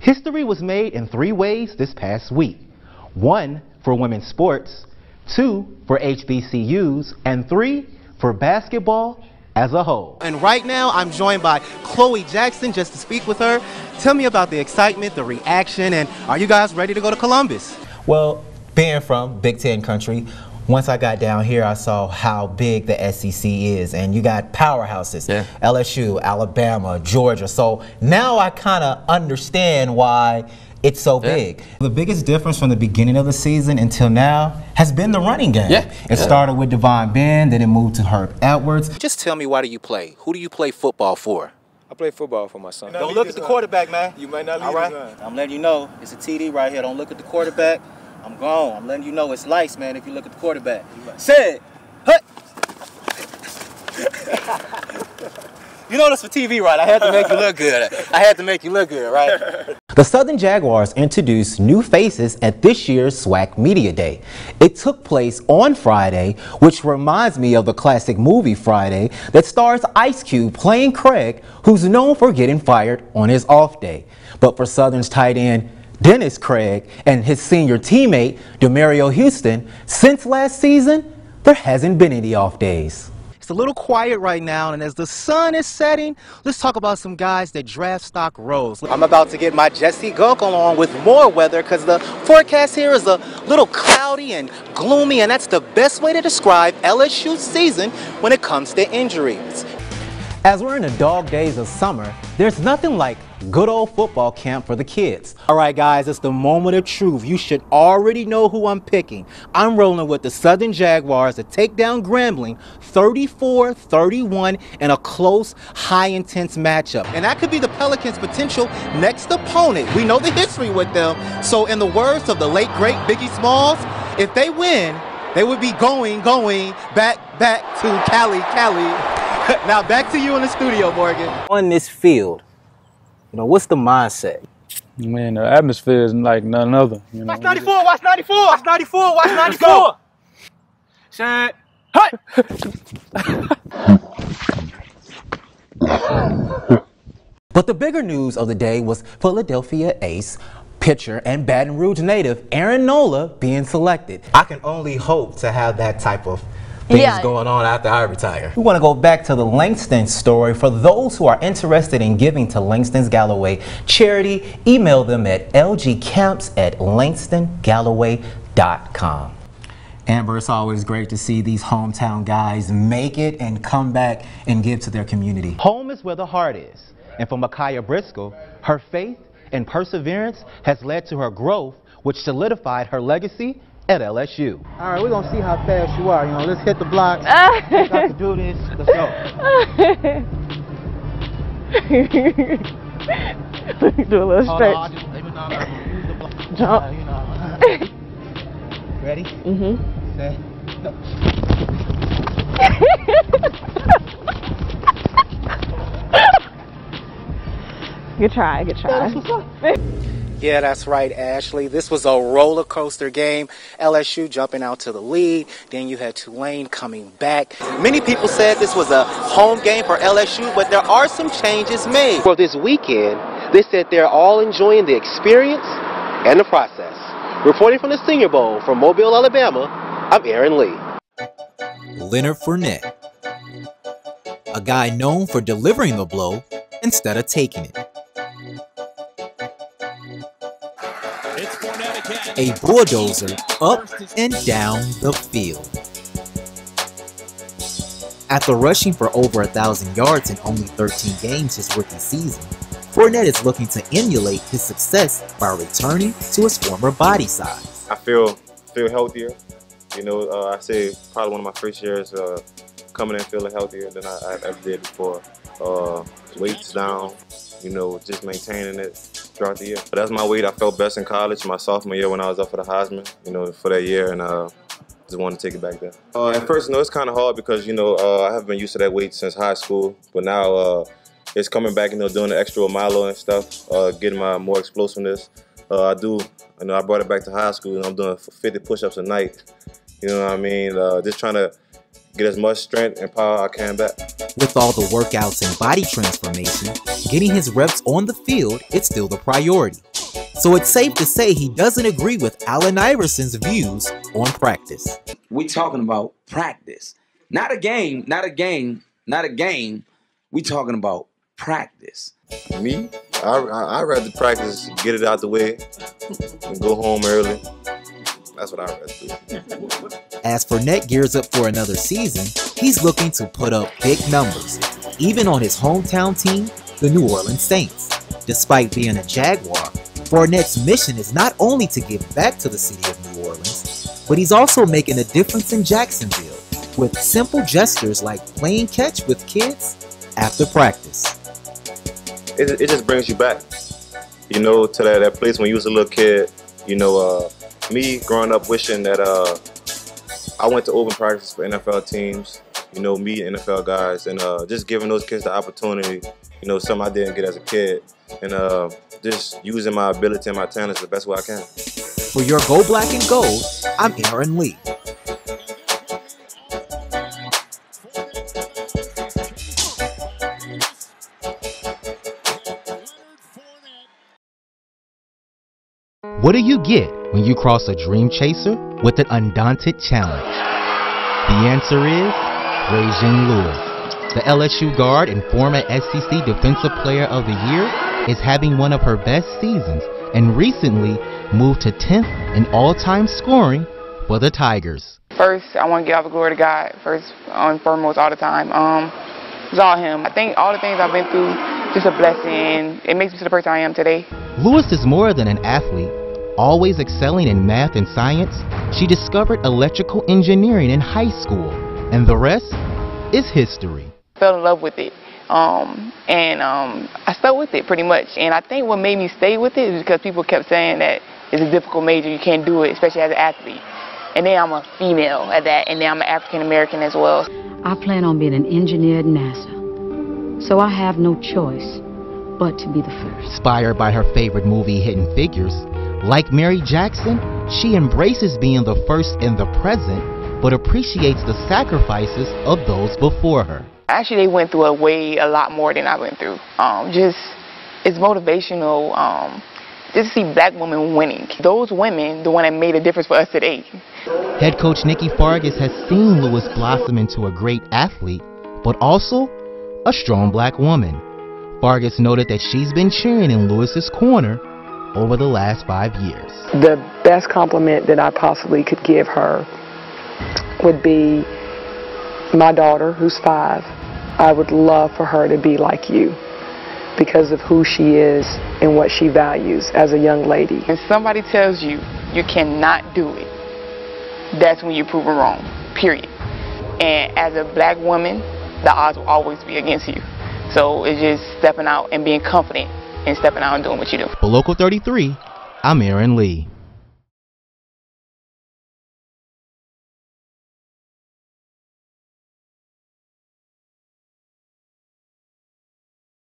History was made in 3 ways this past week. 1 for women's sports, 2 for HBCUs, and 3 for basketball as a whole. And right now I'm joined by Chloe Jackson just to speak with her. Tell me about the excitement, the reaction, and are you guys ready to go to Columbus? Well, being from Big Ten country, once I got down here, I saw how big the SEC is, and you got powerhouses, LSU, Alabama, Georgia. So now I kind of understand why it's so big. The biggest difference from the beginning of the season until now has been the running game. It started with Devon Ben, then it moved to Herb Edwards. Just tell me, why do you play? Who do you play football for? I play football for my son. Don't look at the quarterback, man. You might not leave his son. I'm letting you know, it's a TD right here. Don't look at the quarterback. I'm gone. I'm letting you know it's lights, man, if you look at the quarterback. Say it. Hut. You know this for TV, right? I had to make you look good. I had to make you look good, right? The Southern Jaguars introduced new faces at this year's SWAC Media Day. It took place on Friday, which reminds me of the classic movie Friday that stars Ice Cube playing Craig, who's known for getting fired on his off day. But for Southern's tight end Dennis Craig and his senior teammate Demario Houston, since last season, there hasn't been any off days. It's a little quiet right now, and as the sun is setting, let's talk about some guys that draft stock rose. I'm about to get my Jesse Gunk along with more weather because the forecast here is a little cloudy and gloomy, and that's the best way to describe LSU's season when it comes to injuries. As we're in the dog days of summer, there's nothing like good old football camp for the kids. All right, guys, it's the moment of truth. You should already know who I'm picking. I'm rolling with the Southern Jaguars to take down Grambling 34-31 in a close, high-intense matchup. And that could be the Pelicans' potential next opponent. We know the history with them. So in the words of the late, great Biggie Smalls, if they win, they would be going back to Cali. Now back to you in the studio, Morgan. On this field, you know, what's the mindset? Man, the atmosphere is like none other. You know? Watch 94, watch 94, watch 94, watch 94. Set, hut. But the bigger news of the day was Philadelphia ace, pitcher, and Baton Rouge native Aaron Nola being selected. I can only hope to have that type of things going on after I retire. We want to go back to the Langston story. For those who are interested in giving to Langston's Galloway charity, email them at lgcamps@langstongalloway.com. Amber, it's always great to see these hometown guys make it and come back and give to their community. Home is where the heart is. And for Micaiah Briscoe, her faith and perseverance has led to her growth, which solidified her legacy at LSU. All right, we're going to see how fast you are. You know, let's hit the blocks. We got to do this. Let's go. Do a little stretch. Jump. Ready? Mm-hmm. Set. Good try, good try. Yeah, that's right, Ashley. This was a roller coaster game. LSU jumping out to the lead. Then you had Tulane coming back. Many people said this was a home game for LSU, but there are some changes made. For this weekend, they said they're all enjoying the experience and the process. Reporting from the Senior Bowl from Mobile, Alabama, I'm Aaron Lee. Leonard Fournette, a guy known for delivering the blow instead of taking it. A bulldozer up and down the field. After rushing for over 1,000 yards in only 13 games his rookie season, Fournette is looking to emulate his success by returning to his former body size. I feel healthier. You know, I say probably one of my first years coming in feeling healthier than I ever did before. Weights down, you know, just maintaining it throughout the year. But that's my weight. I felt best in college, my sophomore year when I was up for the Heisman, you know, for that year, and just wanted to take it back there. At first, it's kind of hard because, you know, I haven't been used to that weight since high school, but now it's coming back, you know, doing the extra milo and stuff, getting my more explosiveness. I brought it back to high school, and I'm doing 50 push-ups a night. You know what I mean? Just trying to get as much strength and power I can back. With all the workouts and body transformation, getting his reps on the field is still the priority. So it's safe to say he doesn't agree with Allen Iverson's views on practice. We talking about practice. Not a game. We talking about practice. Me? I'd rather practice, get it out the way, and go home early. That's what I'd rather do. As Fournette gears up for another season, he's looking to put up big numbers, even on his hometown team, the New Orleans Saints. Despite being a Jaguar, Fournette's mission is not only to give back to the city of New Orleans, but he's also making a difference in Jacksonville with simple gestures like playing catch with kids after practice. It just brings you back, you know, to that place when you was a little kid. You know, me growing up wishing that I went to open practice for NFL teams, you know, meeting NFL guys, and just giving those kids the opportunity, you know, something I didn't get as a kid, and just using my ability and my talents the best way I can. For your Go Black and Gold, I'm Aaron Lee. What do you get when you cross a dream chaser with an undaunted challenge? The answer is Raging Lewis. The LSU guard and former SEC Defensive Player of the Year is having one of her best seasons and recently moved to 10th in all-time scoring for the Tigers. First, I want to give all the glory to God, first and foremost, all the time. It's all Him. I think all the things I've been through, just a blessing. It makes me to the person I am today. Lewis is more than an athlete. Always excelling in math and science, she discovered electrical engineering in high school, and the rest is history. Fell in love with it, and I stuck with it pretty much. And I think what made me stay with it is because people kept saying that it's a difficult major, you can't do it, especially as an athlete. And then I'm a female at that, and then I'm an African American as well. I plan on being an engineer at NASA, so I have no choice but to be the first. Inspired by her favorite movie Hidden Figures, like Mary Jackson, she embraces being the first in the present, but appreciates the sacrifices of those before her. Actually, they went through a lot more than I went through. It's motivational, just to see black women winning. Those women, the one that made a difference for us today. Head coach Nikki Fargas has seen Lewis blossom into a great athlete, but also a strong black woman. Fargas noted that she's been cheering in Lewis's corner over the last 5 years. The best compliment that I possibly could give her would be my daughter, who's 5. I would love for her to be like you because of who she is and what she values as a young lady. When somebody tells you you cannot do it, that's when you're proven wrong, period. And as a black woman, the odds will always be against you. So it's just stepping out and being confident and stepping out and doing what you do. For Local 33, I'm Aaron Lee.